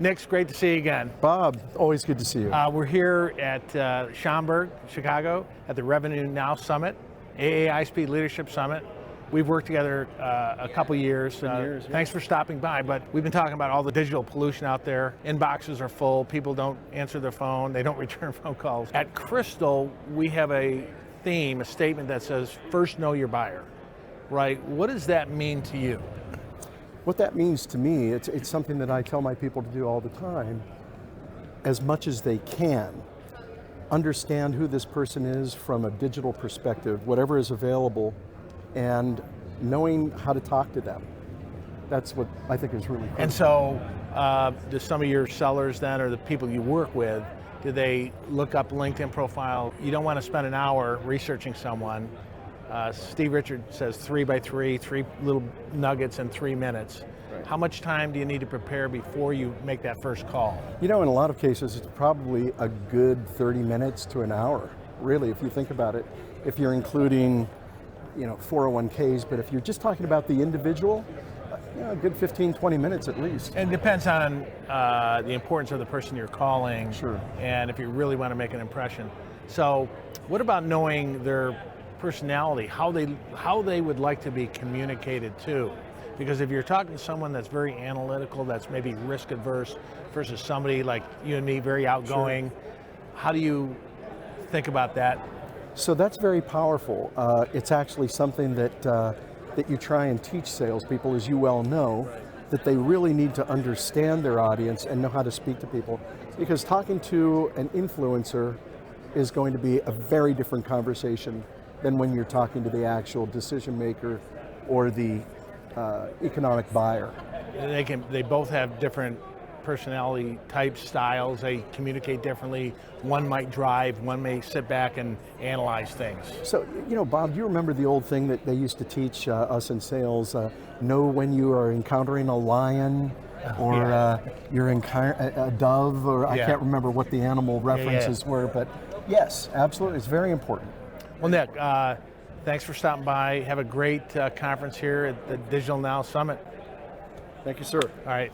Nick's great to see you again. Bob, always good to see you. We're here at Schaumburg, Chicago, at the Revenue Now Summit, aa-isp Leadership Summit. We've worked together a couple years. Thanks for stopping by, but we've been talking about all the digital pollution out there. Inboxes are full, people don't answer their phone, they don't return phone calls. At Crystal, we have a theme, a statement that says, first know your buyer, right? What does that mean to you? What that means to me, it's something that I tell my people to do all the time, as much as they can. Understand who this person is from a digital perspective, whatever is available, and knowing how to talk to them. That's what I think is really critical. And so, do some of your sellers then, or the people you work with, do they look up LinkedIn profile? You don't want to spend an hour researching someone. Steve Richards says 3 by 3, 3 little nuggets in 3 minutes. Right. How much time do you need to prepare before you make that first call? You know, in a lot of cases, it's probably a good 30 minutes to an hour, really, if you think about it. If you're including, 401ks, but if you're just talking about the individual, a good 15, 20 minutes at least. And it depends on the importance of the person you're calling. Sure. And if you really want to make an impression. So, what about knowing their personality, how they would like to be communicated to? Because if you're talking to someone that's very analytical, that's maybe risk adverse, versus somebody like you and me, very outgoing, sure. How do you think about that? So that's very powerful. It's actually something that you try and teach salespeople, as you well know, that they really need to understand their audience and know how to speak to people. Because talking to an influencer is going to be a very different conversation than when you're talking to the actual decision maker or the economic buyer. They both have different personality types, styles, they communicate differently. One might drive, one may sit back and analyze things. So, Bob, do you remember the old thing that they used to teach us in sales, know when you are encountering a lion, or you're a dove, or I can't remember what the animal references were, but yes, absolutely, it's very important. Well, Nick, thanks for stopping by. Have a great conference here at the Digital Now Summit. Thank you, sir. All right.